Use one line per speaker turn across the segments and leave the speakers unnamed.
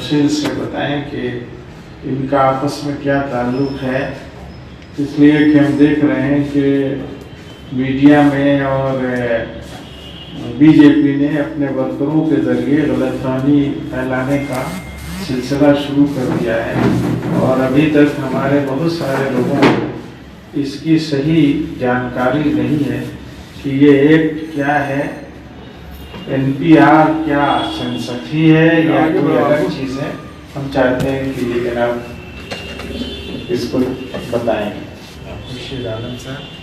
तफसील से बताएं कि इनका आपस में क्या ताल्लुक़ है, इसलिए कि हम देख रहे हैं कि मीडिया में और बीजेपी ने अपने वर्करों के ज़रिए गलतफहमी फैलाने का सिलसिला शुरू कर दिया है और अभी तक हमारे बहुत सारे लोगों को इसकी सही जानकारी नहीं है कि ये एक्ट क्या है, NPR क्या सेंसस ही है या कोई अलग चीज़ है। हम चाहते हैं कि ये जनाब इसको बताएं।
खुर्शीद आलम साहब।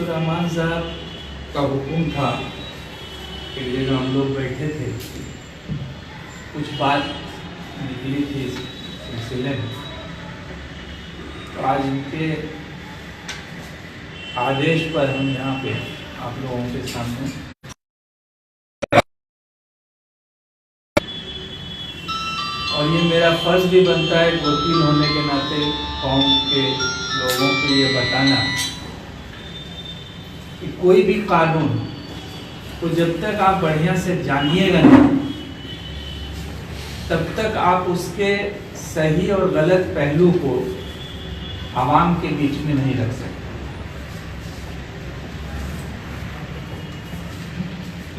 रहमान साहब का हुक्म था कि दिन हम लोग बैठे थे, कुछ बात निकली थी इस सिलसिले में, तो आज उनके आदेश पर हम यहाँ पे आप लोगों के सामने और ये मेरा फर्ज भी बनता है वकील होने के नाते कौम के लोगों को ये बताना कि कोई भी कानून को जब तक आप बढ़िया से जानिएगा नहीं, तब तक आप उसके सही और गलत पहलू को आवाम के बीच में नहीं रख सकते।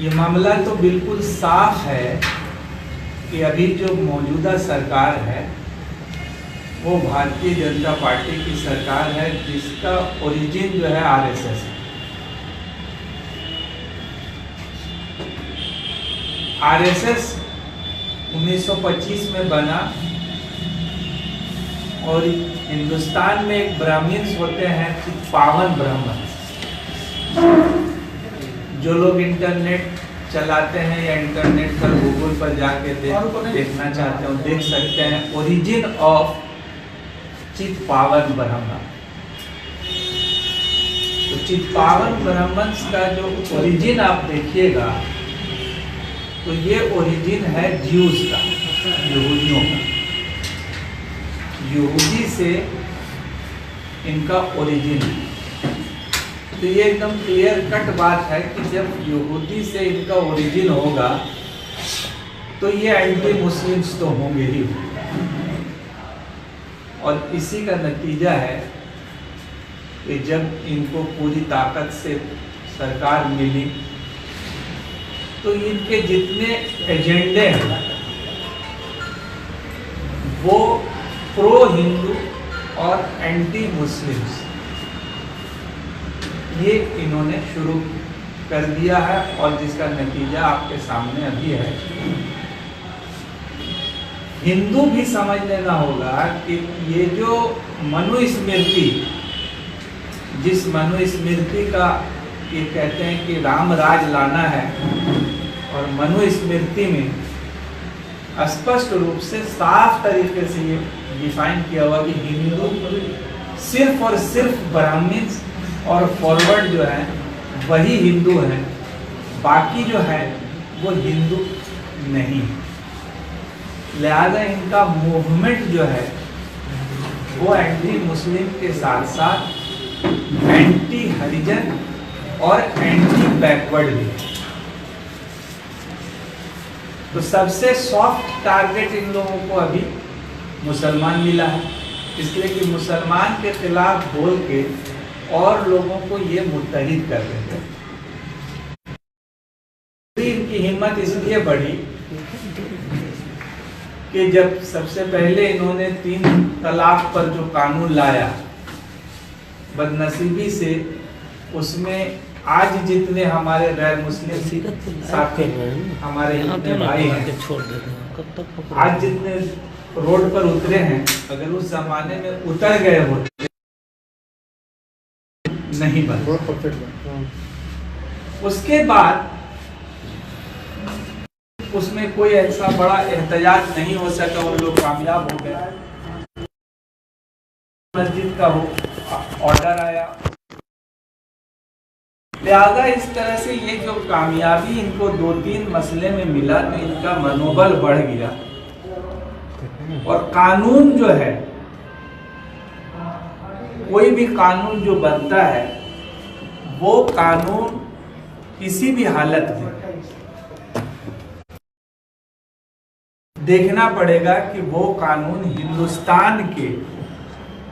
ये मामला तो बिल्कुल साफ है कि अभी जो मौजूदा सरकार है वो भारतीय जनता पार्टी की सरकार है, जिसका ओरिजिन जो है RSS है। RSS 1925 में बना और हिंदुस्तान में एक ब्राह्मण्स होते हैं पावन ब्राह्मण। जो लोग इंटरनेट चलाते हैं या इंटरनेट पर गूगल पर जाके देखना चाहते हो देख सकते हैं, ओरिजिन ऑफ चित्पावन ब्राह्मण। तो चित्पावन ब्राह्मण का जो ओरिजिन आप देखिएगा तो ये ओरिजिन है ज्यूज का, यहूदियों का। यहूदी से इनका ओरिजिन है। तो ये एकदम क्लियर कट बात है कि जब यहूदी से इनका ओरिजिन होगा तो ये एंटी मुस्लिम्स तो होंगे ही। और इसी का नतीजा है कि जब इनको पूरी ताकत से सरकार मिली तो इनके जितने एजेंडे हैं वो प्रो हिंदू और एंटी मुस्लिम्स ये इन्होंने शुरू कर दिया है और जिसका नतीजा आपके सामने अभी है। हिंदू भी समझ लेना होगा कि ये जो मनुस्मृति, जिस मनुस्मृति का ये कहते हैं कि राम राज लाना है, और मनुस्मृति में स्पष्ट रूप से साफ तरीके से ये डिफाइन किया हुआ कि हिंदू सिर्फ और सिर्फ ब्राह्मण और फॉरवर्ड जो है वही हिंदू है, बाकी जो है वो हिंदू नहीं। लिहाजा इनका मूवमेंट जो है वो एंटी मुस्लिम के साथ साथ एंटी हरिजन और एंटी बैकवर्ड भी। तो सबसे सॉफ्ट टारगेट इन लोगों को अभी मुसलमान मिला है, इसलिए कि मुसलमान के खिलाफ बोल के और लोगों को ये मुत्तहिद कर देते हैं। इनकी हिम्मत इसलिए बढ़ी कि जब सबसे पहले इन्होंने 3 तलाक पर जो कानून लाया, बदनसीबी से उसमें आज जितने हमारे गैर मुस्लिम साथी हमारे जितने भाई हैं, आज जितने रोड पर उतरे हैं, अगर उस जमाने में उतर गए होते नहीं बन। उसके बाद उसमें कोई ऐसा बड़ा एहतजाज नहीं हो सका, उन लोग कामयाब हो गए। मस्जिद का ऑर्डर आया। लिहाजा इस तरह से ये जो कामयाबी इनको 2-3 मसले में मिला तो इनका मनोबल बढ़ गया। और कानून जो है, कोई भी कानून जो बनता है वो कानून किसी भी हालत में देखना पड़ेगा कि वो कानून हिंदुस्तान के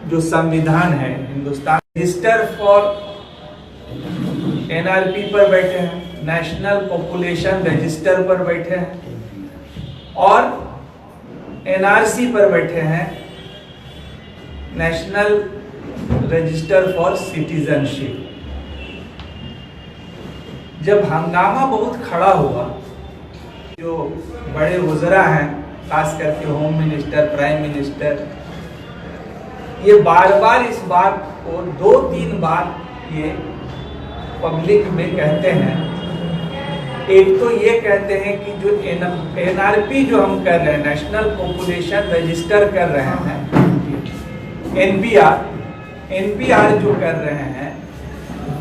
जो संविधान है, हिंदुस्तान रजिस्टर फॉर एनआरपी पर बैठे हैं, नेशनल पॉपुलेशन रजिस्टर पर बैठे हैं और एनआरसी पर बैठे हैं, नेशनल रजिस्टर फॉर सिटीजनशिप। जब हंगामा बहुत खड़ा हुआ, जो बड़े वज़रा हैं, खास करके होम मिनिस्टर, प्राइम मिनिस्टर, ये बार बार इस बात को 2-3 बार ये पब्लिक में कहते हैं। एक तो ये कहते हैं कि जो एनआरपी जो हम कर रहे हैं, नेशनल पॉपुलेशन रजिस्टर कर रहे हैं, एनपीआर जो कर रहे हैं,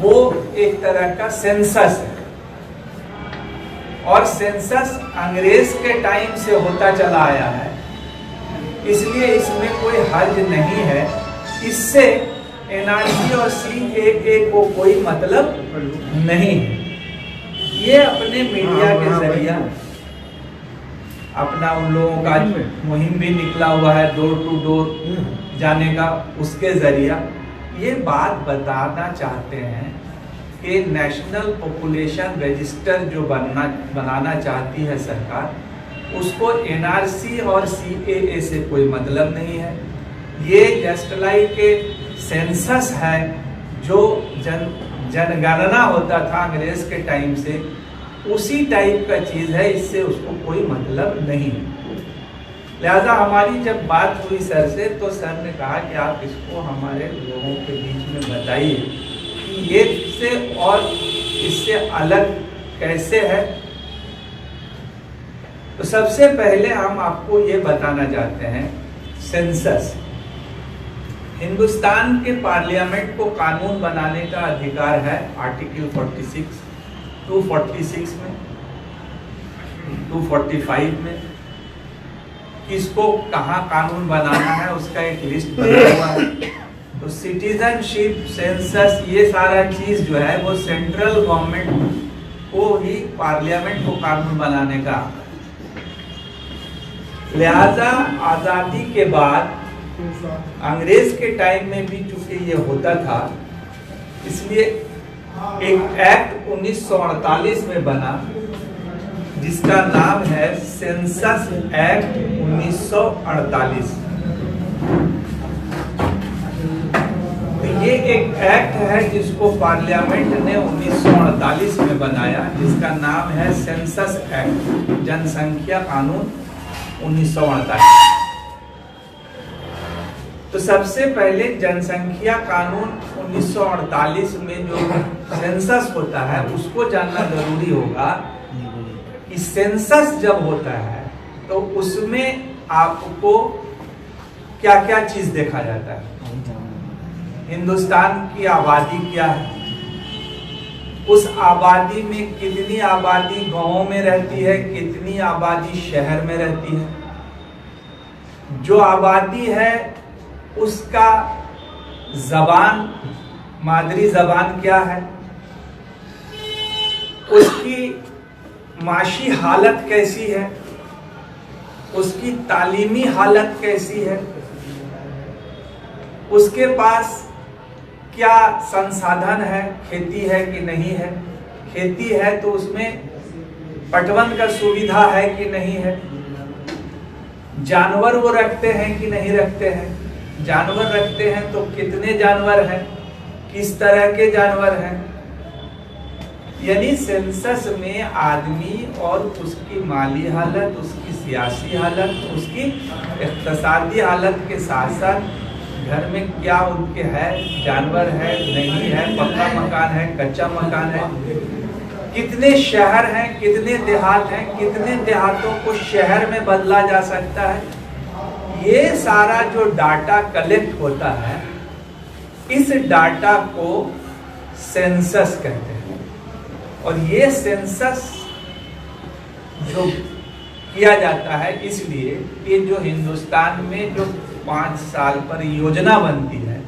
वो एक तरह का सेंसस है और सेंसस अंग्रेज के टाइम से होता चला आया है, इसलिए इसमें कोई हर्ज नहीं है। इससे एनआरसी और सीएए को कोई मतलब नहीं है। ये अपने मीडिया के जरिए अपना उन लोगों का मुहिम भी निकला हुआ है, डोर टू डोर जाने का, उसके जरिए ये बात बताना चाहते हैं कि नेशनल पॉपुलेशन रजिस्टर जो बनाना चाहती है सरकार, उसको एनआरसी और सीएए से कोई मतलब नहीं है। ये जस्ट लाइक के सेंसस है जो जनगणना होता था अंग्रेज के टाइम से, उसी टाइप का चीज है, इससे उसको कोई मतलब नहीं है। लिहाजा हमारी जब बात हुई सर से, तो सर ने कहा कि आप इसको हमारे लोगों के बीच में बताइए कि ये से और इससे अलग कैसे है। तो सबसे पहले हम आपको ये बताना चाहते हैं, सेंसस हिंदुस्तान के पार्लियामेंट को कानून बनाने का अधिकार है आर्टिकल 246 में, 245 में, किसको कहाँ कानून बनाना है उसका एक लिस्ट बना हुआ है। तो सिटीजनशिप, सेंसस, ये सारा चीज जो है वो सेंट्रल गवर्नमेंट को ही, पार्लियामेंट को कानून बनाने का। लिहाजा आजादी के बाद अंग्रेज के टाइम में भी चूंकि ये होता था, इसलिए एक एक्ट 1948 में बना जिसका नाम है सेंसस एक्ट 1948। तो ये एक एक्ट है जिसको पार्लियामेंट ने 1948 में बनाया, जिसका नाम है सेंसस एक्ट, जनसंख्या कानून 1948। तो सबसे पहले जनसंख्या कानून 1948 में जो सेंसस होता है उसको जानना जरूरी होगा कि सेंसस जब होता है तो उसमें आपको क्या क्या चीज देखा जाता है। हिंदुस्तान की आबादी क्या है, उस आबादी में कितनी आबादी गांवों में रहती है, कितनी आबादी शहर में रहती है, जो आबादी है उसका जबान, मादरी जबान क्या है, उसकी माशी हालत कैसी है, उसकी तालीमी हालत कैसी है, उसके पास क्या संसाधन है, खेती है कि नहीं है, खेती है तो उसमें पटवन का सुविधा है कि नहीं है, जानवर वो रखते हैं कि नहीं रखते हैं, जानवर रखते हैं तो कितने जानवर हैं, किस तरह के जानवर हैं। यानी सेंसस में आदमी और उसकी माली हालत, उसकी सियासी हालत, उसकी इक़्तिसादी हालत के साथ साथ घर में क्या उनके है, जानवर है नहीं है, पक्का मकान है, कच्चा मकान है, कितने शहर हैं, कितने देहात हैं, कितने देहातों को शहर में बदला जा सकता है। ये सारा जो डाटा कलेक्ट होता है इस डाटा को सेंसस कहते हैं। और ये सेंसस जो किया जाता है इसलिए कि जो हिंदुस्तान में जो 5 साल पर योजना बनती है,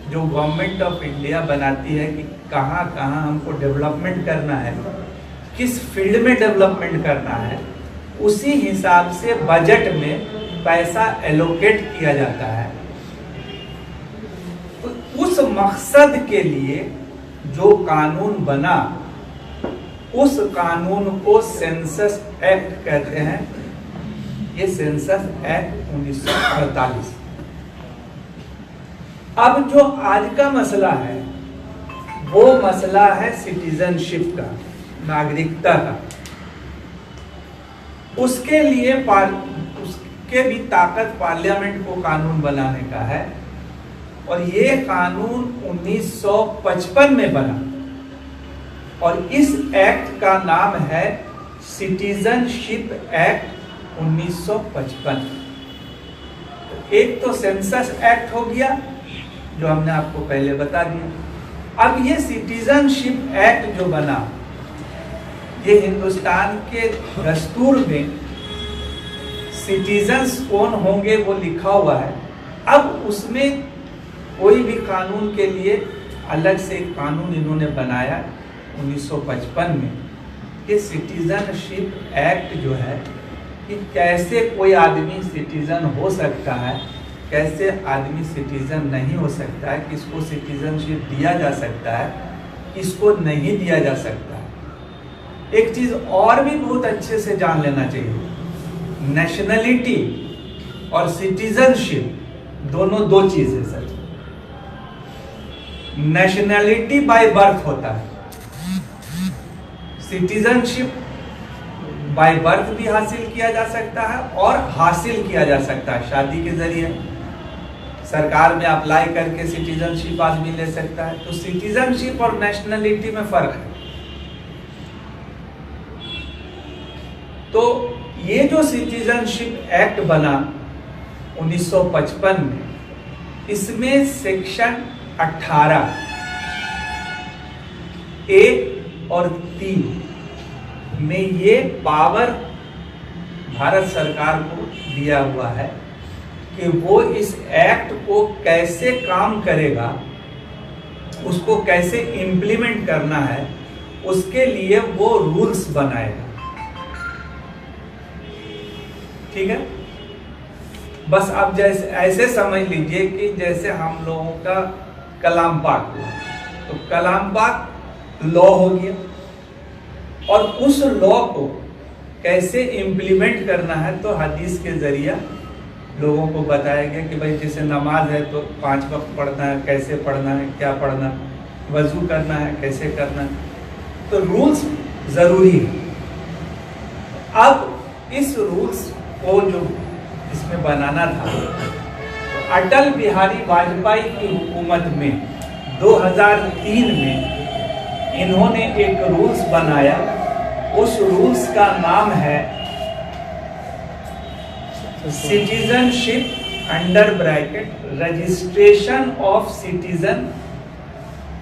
जो गवर्नमेंट ऑफ इंडिया बनाती है कि कहाँ कहाँ हमको डेवलपमेंट करना है, किस फील्ड में डेवलपमेंट करना है, उसी हिसाब से बजट में पैसा एलोकेट किया जाता है। तो उस मकसद के लिए जो कानून बना, उस कानून को सेंसस एक्ट कहते हैं। ये सेंसस एक्ट 1948। अब जो आज का मसला है वो मसला है सिटीजनशिप का, नागरिकता का। उसके लिए उसके भी ताकत पार्लियामेंट को कानून बनाने का है। और ये कानून 1955 में बना और इस एक्ट का नाम है सिटीजनशिप एक्ट 1955। एक तो सेंसस एक्ट हो गया जो हमने आपको पहले बता दिया। अब ये सिटीजनशिप एक्ट जो बना, ये हिंदुस्तान के दस्तूर में सिटीजन्स कौन होंगे वो लिखा हुआ है। अब उसमें कोई भी कानून के लिए अलग से कानून इन्होंने बनाया 1955 में। ये सिटीजनशिप एक्ट जो है कि कैसे कोई आदमी सिटीजन हो सकता है, कैसे आदमी सिटीजन नहीं हो सकता है, किसको सिटीजनशिप दिया जा सकता है, किसको नहीं दिया जा सकता है। एक चीज और भी बहुत अच्छे से जान लेना चाहिए, नेशनलिटी और सिटीजनशिप दोनों दो चीज है सर। नेशनलिटी बाय बर्थ होता है, सिटीजनशिप बाय बर्थ भी हासिल किया जा सकता है और हासिल किया जा सकता है शादी के जरिए। सरकार में अप्लाई करके सिटीजनशिप आदमी ले सकता है। तो सिटीजनशिप और नेशनलिटी में फर्क है। तो ये जो सिटीजनशिप एक्ट बना 1955 में, इसमें सेक्शन 18 1 और 3 में ये पावर भारत सरकार को दिया हुआ है कि वो इस एक्ट को कैसे काम करेगा, उसको कैसे इम्प्लीमेंट करना है, उसके लिए वो रूल्स बनाएगा। ठीक है, बस आप जैसे ऐसे समझ लीजिए कि जैसे हम लोगों का कलाम पाक हुआ, तो कलाम पाक लॉ हो गया और उस लॉ को कैसे इम्प्लीमेंट करना है तो हदीस के जरिए लोगों को बताया गया कि भाई जैसे नमाज है तो 5 वक्त पढ़ना है, कैसे पढ़ना है, क्या पढ़ना, वजू करना है, कैसे करना है, तो रूल्स जरूरी है। अब इस रूल्स को जो इसमें बनाना था, तो अटल बिहारी वाजपेयी की हुकूमत में 2003 में इन्होंने एक रूल्स बनाया। उस रूल्स का नाम है citizenship under bracket registration of citizen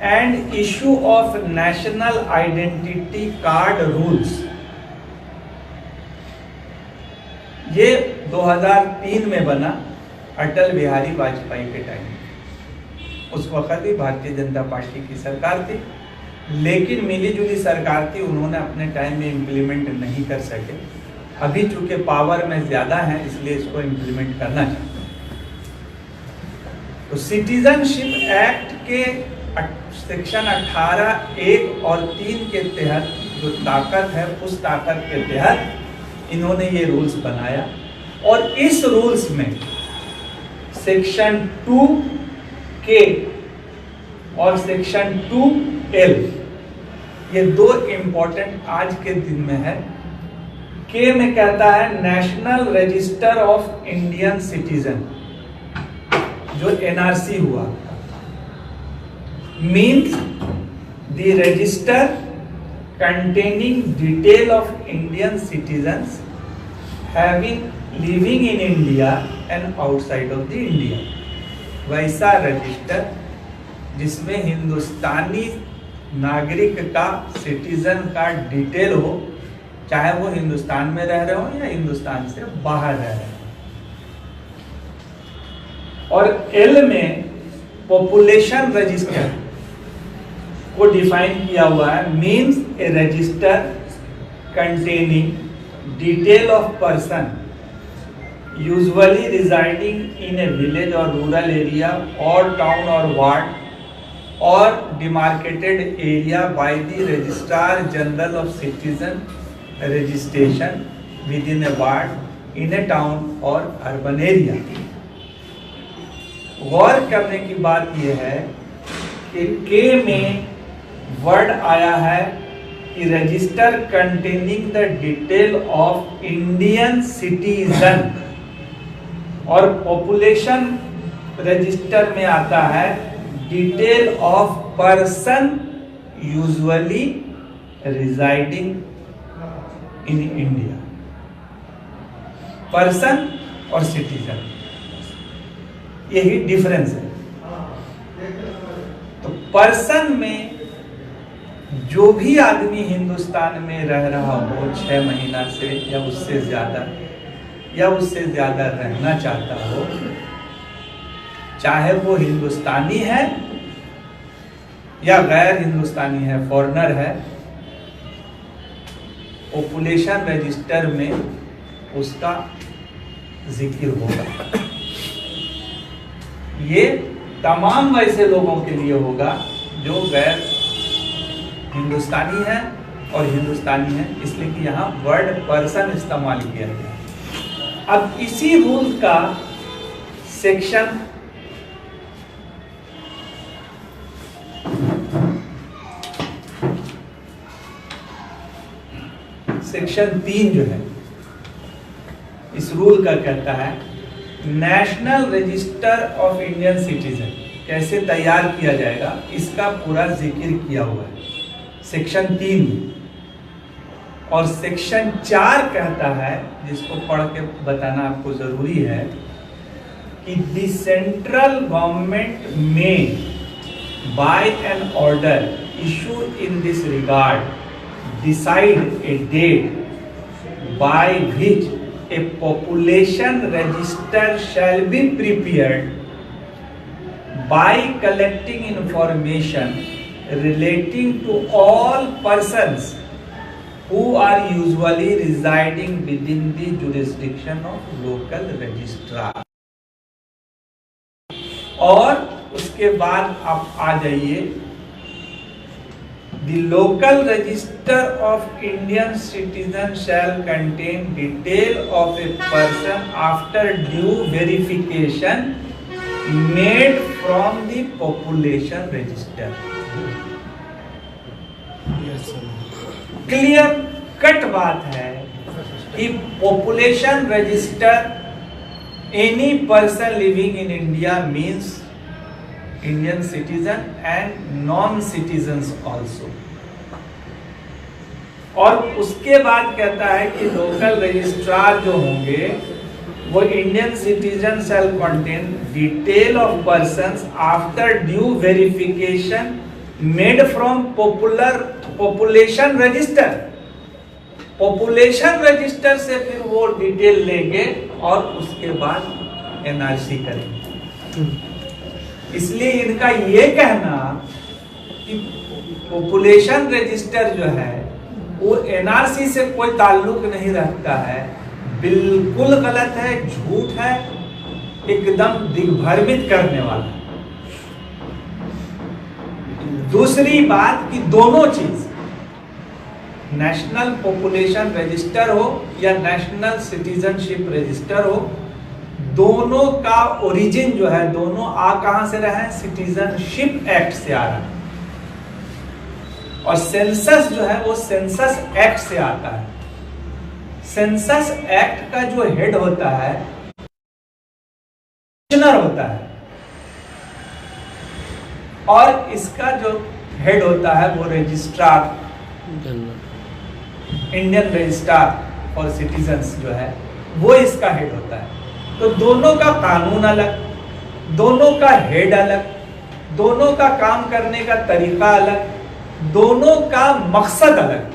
and issue of national identity card rules. ये 2003 में बना अटल बिहारी वाजपेयी के टाइम। उस वक्त भी भारतीय जनता पार्टी की सरकार थी, लेकिन मिली जुली सरकार थी, उन्होंने अपने टाइम में इम्प्लीमेंट नहीं कर सके। अभी चूंकि पावर में ज्यादा है इसलिए इसको इम्प्लीमेंट करना चाहिए। तो सिटीजनशिप एक्ट के सेक्शन 18 1 और 3 के तहत जो ताकत है, उस ताकत के तहत इन्होंने ये रूल्स बनाया। और इस रूल्स में सेक्शन 2K और सेक्शन 2L, ये दो इंपॉर्टेंट आज के दिन में है। के में कहता है national register of Indian citizen, जो NRC हुआ, means the register containing detail of Indian citizens having living in India and outside of the India. वैसा रजिस्टर जिसमें हिंदुस्तानी नागरिक का, सिटीजन का डिटेल हो, चाहे वो हिंदुस्तान में रह रहे हो या हिंदुस्तान से बाहर रह रहे हो। और एल में पॉपुलेशन रजिस्टर को डिफाइन किया हुआ है, means A register containing detail of person usually residing in A village और रूरल एरिया और टाउन और ward or demarcated area by the registrar general of citizen registration within a ward in a town or urban area। गौर करने की बात यह है कि के में वर्ड आया है कि register containing the detail of Indian citizen, और पॉपुलेशन रजिस्टर में आता है detail of person usually residing in India. Person और सिटीजन, यही डिफरेंस है। तो पर्सन में जो भी आदमी हिंदुस्तान में रह रहा हो 6 महीना से या उससे ज्यादा रहना चाहता हो, चाहे वो हिंदुस्तानी है या गैर हिंदुस्तानी है, फॉरेनर है, पॉपुलेशन रजिस्टर में उसका जिक्र होगा। ये तमाम वैसे लोगों के लिए होगा जो गैर हिंदुस्तानी है और हिंदुस्तानी है, इसलिए कि यहाँ वर्ड पर्सन इस्तेमाल किया गया। अब इसी रूल का सेक्शन सेक्शन 3 जो है इस रूल का कहता है national register of Indian citizen कैसे तैयार किया जाएगा, इसका पूरा जिक्र किया हुआ है सेक्शन 3 में। और सेक्शन 4 कहता है, जिसको पढ़ के बताना आपको जरूरी है, कि द सेंट्रल गवर्नमेंट में by an order issue in this regard decide a date by which a population register shall be prepared by collecting information relating to all persons who are usually residing within the jurisdiction of local registrar। और उसके बाद आप आ जाइए, The local register of Indian citizen shall contain detail of a person after due verification made from the population register। Clear cut बात है कि population register any person living in India means Indian citizen and non-citizens also। और उसके बाद कहता है कि local registrar जो होंगे वो Indian citizen shell contain detail of persons after due verification made from population register. Population register से फिर वो डिटेल लेंगे और उसके बाद एनआरसी करेंगे। इसलिए इनका ये कहना कि पॉपुलेशन रजिस्टर जो है वो एनआरसी से कोई ताल्लुक नहीं रखता है, बिल्कुल गलत है, झूठ है, एकदम दिग्भ्रमित करने वाला। दूसरी बात कि दोनों चीज, नेशनल पॉपुलेशन रजिस्टर हो या नेशनल सिटीजनशिप रजिस्टर हो, दोनों का ओरिजिन जो है, दोनों कहां से रहे हैं, सिटीजनशिप एक्ट से आ रहा है। और सेंसस जो है वो सेंसस एक्ट से आता है। सेंसस एक्ट का जो हेड होता है कमिश्नर होता है, और इसका जो हेड होता है वो registrar, Indian registrar for citizens जो है वो इसका हेड होता है। तो दोनों का कानून अलग, दोनों का हेड अलग, दोनों का काम करने का तरीका अलग, दोनों का मकसद अलग।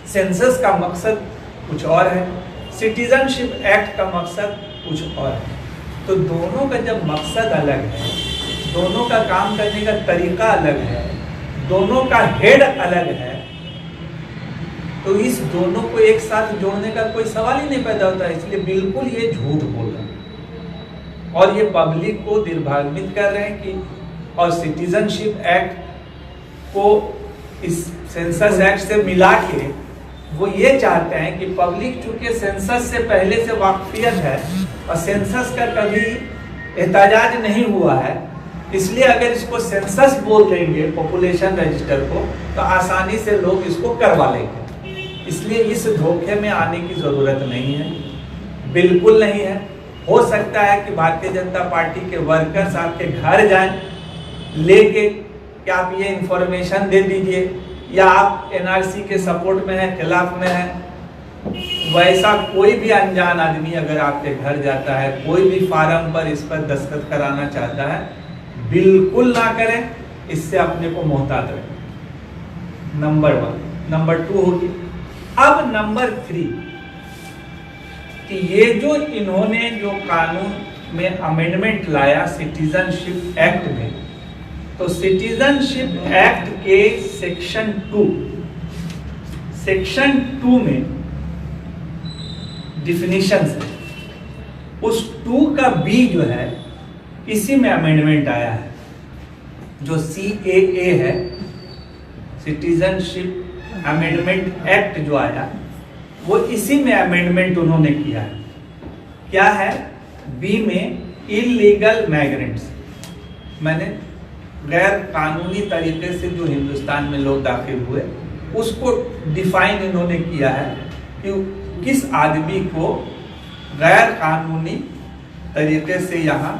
सेंसस का मकसद कुछ और है, सिटीजनशिप एक्ट का मकसद कुछ और है। तो दोनों का जब मकसद अलग है, दोनों का काम करने का तरीका अलग है, दोनों का हेड अलग है, तो इस दोनों को एक साथ जोड़ने का कोई सवाल ही नहीं पैदा होता। इसलिए बिल्कुल ये झूठ बोल रहे हैं और ये पब्लिक को दिग्भ्रमित कर रहे हैं कि, और सिटीजनशिप एक्ट को इस सेंसस एक्ट से मिला के वो ये चाहते हैं कि पब्लिक चूंकि सेंसस से पहले से वाकफियत है और सेंसस का कभी एहतजाज नहीं हुआ है, इसलिए अगर इसको सेंसस बोल देंगे पॉपुलेशन रजिस्टर को तो आसानी से लोग इसको करवा लेंगे। इसलिए इस धोखे में आने की जरूरत नहीं है, बिल्कुल नहीं है। हो सकता है कि भारतीय जनता पार्टी के वर्कर्स आपके घर जाएं लेके कि आप ये इंफॉर्मेशन दे दीजिए, या आप एनआरसी के सपोर्ट में है, खिलाफ में है। वैसा कोई भी अनजान आदमी अगर आपके घर जाता है, कोई भी फार्म पर इस पर दस्तखत कराना चाहता है, बिल्कुल ना करें, इससे अपने को मोहतात रखें। नंबर 1। नंबर 2 होगी। अब नंबर 3 कि ये जो इन्होंने जो कानून में अमेंडमेंट लाया सिटीजनशिप एक्ट में, तो सिटीजनशिप एक्ट के सेक्शन 2 में डिफिनीशंस है, उस 2 का बी जो है इसी में अमेंडमेंट आया है। जो CAA है, सिटीजनशिप अमेंडमेंट एक्ट जो आया, वो इसी में अमेंडमेंट उन्होंने किया है। क्या है? बी में इलीगल माइग्रेंट्स, मैंने गैर कानूनी तरीके से जो हिंदुस्तान में लोग दाखिल हुए, उसको डिफाइन इन्होंने किया है कि किस आदमी को गैर कानूनी तरीके से यहाँ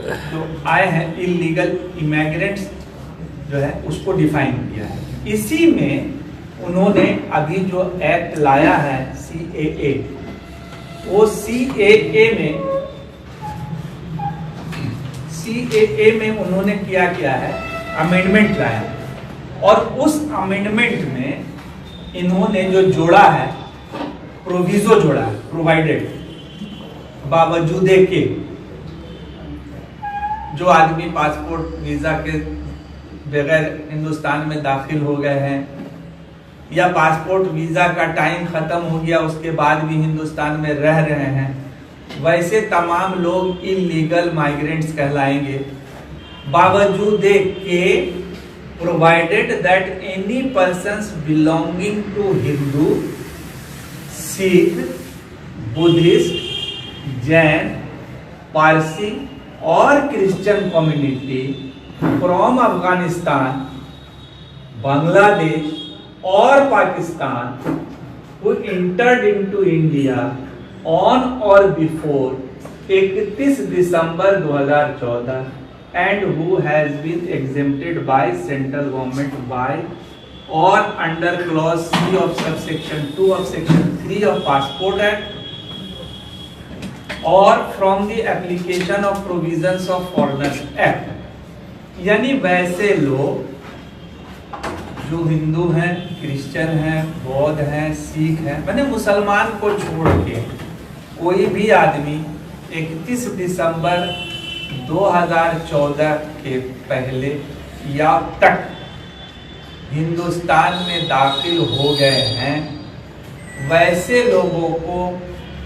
जो आए हैं, इलीगल इमिग्रेंट्स जो है, उसको डिफाइन किया है। इसी में उन्होंने अभी जो एक्ट लाया है CAA, वो CAA में उन्होंने क्या है, अमेंडमेंट लाया, और उस अमेंडमेंट में इन्होंने जो जोड़ा है, प्रोविजो जोड़ा है, प्रोवाइडेड, बावजूदे के जो आदमी पासपोर्ट वीजा के बगैर हिंदुस्तान में दाखिल हो गए हैं, या पासपोर्ट वीजा का टाइम खत्म हो गया उसके बाद भी हिंदुस्तान में रह रहे हैं, वैसे तमाम लोग इलीगल माइग्रेंट्स कहलाएंगे। बावजूदे के provided that any persons belonging to Hindu, Sikh, Buddhist, Jain, Parsi और Christian community from Afghanistan, Bangladesh और Pakistan who entered into India on or before 31 December 2014 and who has been exempted by central government by or under clause C of subsection 2 of section 3 of Passport Act or from the application of provisions of Foreigners Act। यानी वैसे लोग जो हिंदू हैं, Christian हैं, बौद्ध हैं, सिख हैं, मैंने मुसलमान को छोड़ के कोई भी आदमी 31 दिसंबर 2014 के पहले या तक हिंदुस्तान में दाखिल हो गए हैं, वैसे लोगों को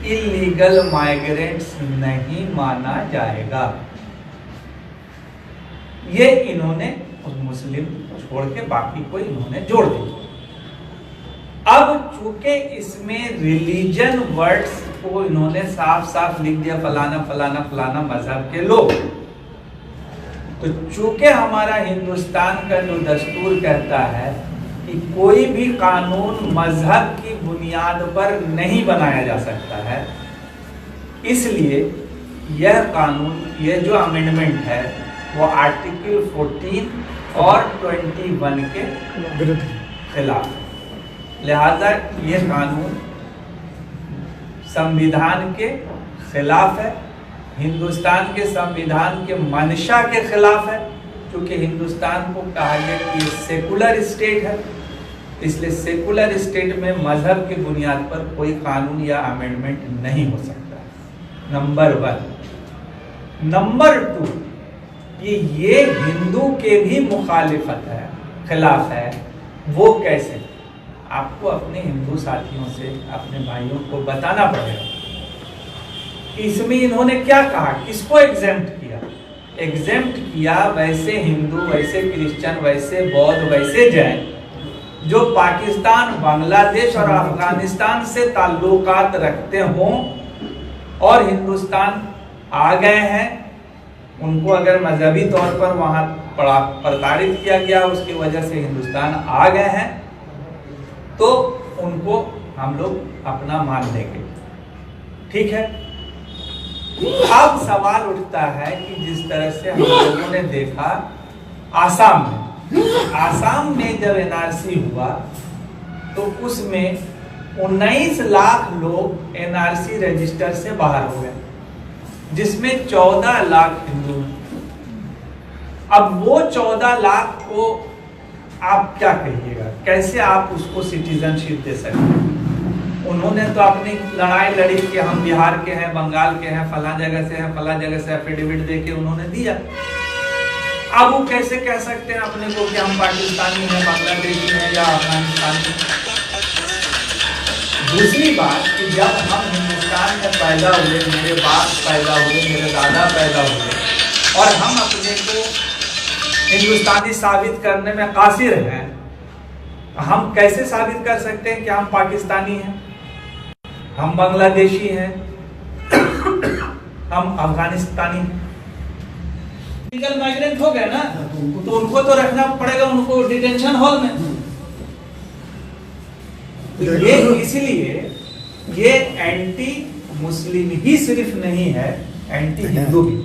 इलीगल माइग्रेंट्स नहीं माना जाएगा। ये इन्होंने मुस्लिम छोड़ के बाकी को इन्होंने जोड़ दिया। अब चूंकि इसमें रिलीजन वर्ड्स को इन्होंने साफ साफ लिख दिया, फलाना फलाना फलाना मजहब के लोग, तो चूंकि हमारा हिंदुस्तान का जो दस्तूर कहता है कि कोई भी कानून मजहब की बुनियाद पर नहीं बनाया जा सकता है, इसलिए यह कानून, यह जो अमेंडमेंट है वो आर्टिकल 14 और 21 के खिलाफ, लिहाजा ये कानून संविधान के खिलाफ है हिंदुस्तान के संविधान के मंशा के खिलाफ है, क्योंकि हिंदुस्तान को कहा गया कि ये सेकुलर स्टेट है, इसलिए सेकुलर स्टेट में मजहब की बुनियाद पर कोई कानून या अमेंडमेंट नहीं हो सकता। नंबर 1। नंबर 2, ये हिंदू के भी मुखालिफत है, खिलाफ है। वो कैसे? आपको अपने हिंदू साथियों से, अपने भाइयों को बताना पड़ेगा। इसमें इन्होंने क्या कहा, किसको एग्जेम्प्ट किया? एग्जेम्प्ट किया वैसे हिंदू, वैसे क्रिश्चियन, वैसे बौद्ध, वैसे जैन जो पाकिस्तान, बांग्लादेश और अफगानिस्तान से ताल्लुकात रखते हों और हिंदुस्तान आ गए हैं। उनको अगर मजहबी तौर पर वहां प्रताड़ित किया गया, उसकी वजह से हिंदुस्तान आ गए हैं, तो उनको हम लोग अपना मान लेंगे। ठीक है। अब सवाल उठता है कि जिस तरह से हम लोगों ने देखा आसाम में जब एनआरसी हुआ तो उसमें 19 लाख लोग एनआरसी रजिस्टर से बाहर हो गए, जिसमें 14 लाख हिंदू हैं। अब वो 14 लाख को आप क्या कहिएगा, कैसे आप उसको सिटीजनशिप दे सकते? उन्होंने तो अपनी लड़ाई लड़ी कि हम बिहार के हैं, बंगाल के हैं, फला जगह से हैं, फला जगह से एफिडेविट दे के उन्होंने दिया। अब वो कैसे कह सकते हैं अपने को कि हम पाकिस्तानी हैं, बांग्लादेशी हैं या अफगानिस्तानी? दूसरी बात कि जब हम हिंदुस्तान में पैदा हुए, मेरे बाप पैदा हुए, मेरे दादा पैदा हुए, और हम अपने को हिंदुस्तानी साबित करने में कासिर हैं, हम कैसे साबित कर सकते हैं कि हम पाकिस्तानी हैं, हम बांग्लादेशी हैं, हम अफगानिस्तानी हैं? लीगल माइग्रेंट हो गए ना, तो उनको तो रखना पड़ेगा, उनको डिटेंशन हॉल में। ये इसलिए ये एंटी मुस्लिम ही सिर्फ नहीं है, एंटी हिंदू भी।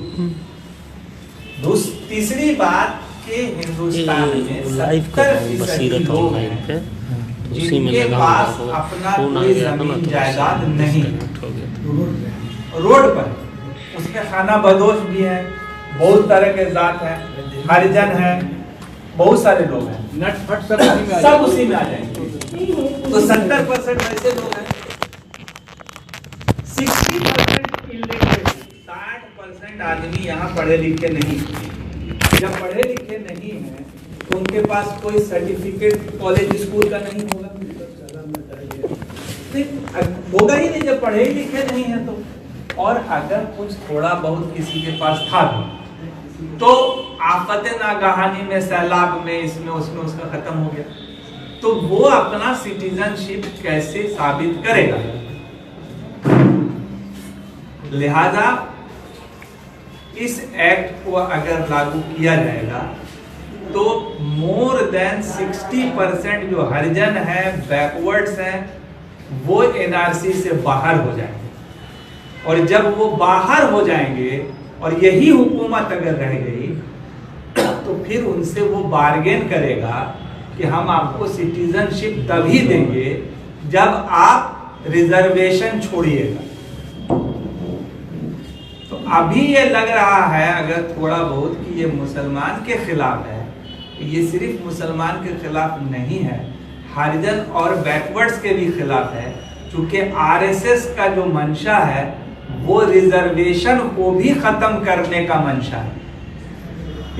तीसरी बात कि हिंदुस्तान में 70% लोग हैं जिनके पास अपना कोई जमीन जायदाद नहीं, रोड पर, उसमें खाना बदोश भी है, बहुत तरह के जात है, हरिजन है, बहुत सारे लोग हैं, नटफट सब उसी में आ जाएंगे। तो 70% ऐसे लोग हैं, 60% इलिटरेट, 60% आदमी यहाँ पढ़े लिखे नहीं। जब पढ़े लिखे नहीं है तो उनके पास कोई सर्टिफिकेट कॉलेज स्कूल का नहीं होगा, होगा ही नहीं जब पढ़े लिखे नहीं है तो। और अगर कुछ थोड़ा बहुत किसी के पास था तो आफत नागहानी में, सैलाब में, इसमें उसमें उसका खत्म हो गया, तो वो अपना सिटीजनशिप कैसे साबित करेगा? लिहाजा इस एक्ट को अगर लागू किया जाएगा तो मोर देन 60% जो हरिजन है, बैकवर्ड्स हैं, वो एनआरसी से बाहर हो जाएंगे। और जब वो बाहर हो जाएंगे और यही हुकूमत अगर रह गई तो फिर उनसे वो बार्गेन करेगा कि हम आपको सिटीजनशिप तभी देंगे जब आप रिजर्वेशन छोड़िएगा। तो अभी ये लग रहा है अगर थोड़ा बहुत कि ये मुसलमान के खिलाफ है, ये सिर्फ मुसलमान के खिलाफ नहीं है, हरिजन और बैकवर्ड्स के भी खिलाफ है, क्योंकि आरएसएस का जो मंशा है वो रिजर्वेशन को भी खत्म करने का मंशा है।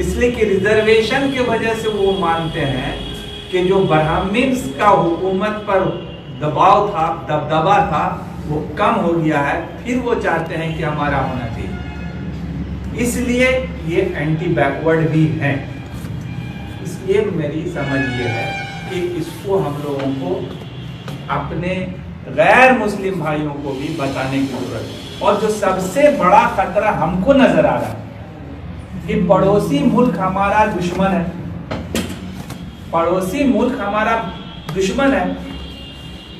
इसलिए कि रिजर्वेशन की वजह से वो मानते हैं कि जो ब्राह्मण्स का हुकूमत पर दबाव था, दबदबा था, वो कम हो गया है, फिर वो चाहते हैं कि हमारा होना चाहिए। इसलिए ये एंटी बैकवर्ड भी हैं। इसलिए मेरी समझ ये है कि इसको हम लोगों को अपने गैर मुस्लिम भाइयों को भी बताने की जरूरत है। और जो सबसे बड़ा खतरा हमको नजर आ रहा है कि पड़ोसी मुल्क हमारा दुश्मन है, पड़ोसी मुल्क हमारा दुश्मन है,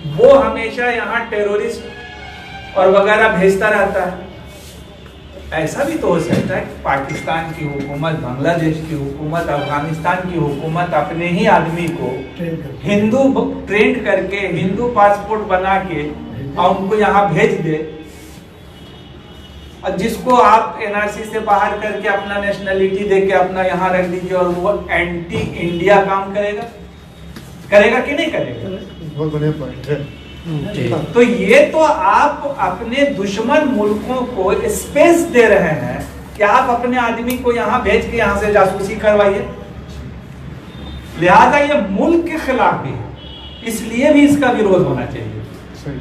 वो हमेशा यहाँ टेररिस्ट और वगैरह भेजता रहता है। ऐसा भी तो हो सकता है कि पाकिस्तान की हुकूमत, बांग्लादेश की हुकूमत, अफगानिस्तान की हुकूमत अपने ही आदमी को हिंदू ट्रेंड करके, हिंदू पासपोर्ट बना के और उनको यहाँ भेज दे। और जिसको आप एनआरसी से बाहर करके अपना नेशनलिटी दे के अपना यहाँ रख दीजिए और वो एंटी इंडिया काम करेगा, करेगा कि नहीं करेगा?
बहुत बढ़िया पॉइंट है।
तो ये तो आप अपने दुश्मन मुल्कों को स्पेस दे रहे हैं कि आप अपने आदमी को यहाँ भेज के यहाँ से जासूसी करवाइए। लिहाजा ये मुल्क के खिलाफ भी है, इसलिए भी इसका विरोध होना चाहिए।
सही।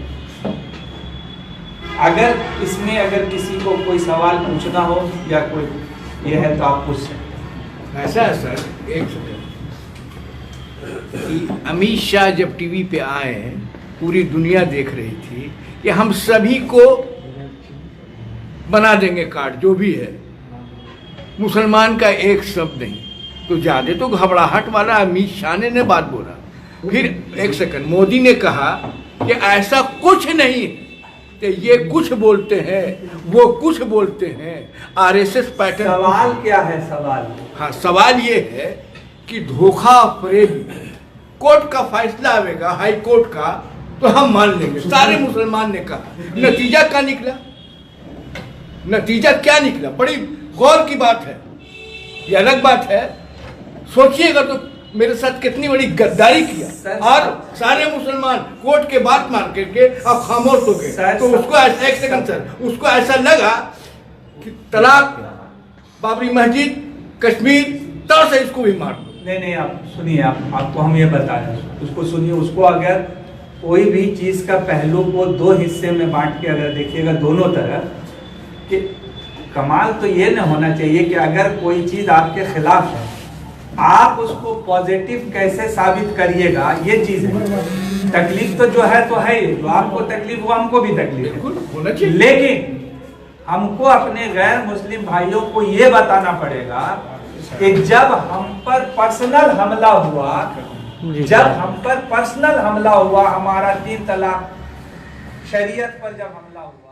अगर इसमें अगर किसी को कोई सवाल पूछना हो या कोई ये है तो आप पूछ सकते।
ऐसा है सर, एक सेकंड, कि अमित शाह जब टीवी पे आए, पूरी दुनिया देख रही थी कि हम सभी को बना देंगे कार्ड, जो भी है, मुसलमान का एक शब्द नहीं। तो ज्यादा तो घबराहट वाला अमित शाह ने बात बोला। फिर एक सेकंड, मोदी ने कहा कि ऐसा कुछ नहीं है, कि ये कुछ बोलते हैं, वो कुछ बोलते हैं, आरएसएस पैटर्न।
सवाल क्या है? सवाल,
हाँ, सवाल ये है कि धोखा फरेब, कोर्ट का फैसला आएगा, हाई कोर्ट का, तो हम मान लेंगे। सारे मुसलमान ने कहा। नतीजा क्या निकला? नतीजा क्या निकला? बड़ी गौर की बात है। ये अलग बात है, सोचिएगा तो मेरे साथ कितनी बड़ी गद्दारी किया, और सारे मुसलमान कोर्ट के बात मान करके अब खामोश हो गए। तो उसको ऐसा, एक सेकंड सर, उसको ऐसा लगा कि तलाक, बाबरी मस्जिद, कश्मीर, तो से इसको भी मार दो।
नहीं, आप सुनिए, आपको हम ये बता रहे हैं, उसको सुनिए। उसको अगर कोई भी चीज का पहलू को दो हिस्से में बांट के अगर देखिएगा दोनों तरफ, कि कमाल तो ये न होना चाहिए कि अगर कोई चीज आपके खिलाफ है, आप उसको पॉजिटिव कैसे साबित करिएगा, ये चीज है। तकलीफ तो जो है तो है, जो आपको तकलीफ वो हमको भी तकलीफ है, लेकिन हमको अपने गैर मुस्लिम भाइयों को ये बताना पड़ेगा कि जब हम पर पर्सनल हमला हुआ, हमारा 3 तलाक शरीयत पर जब हमला हुआ,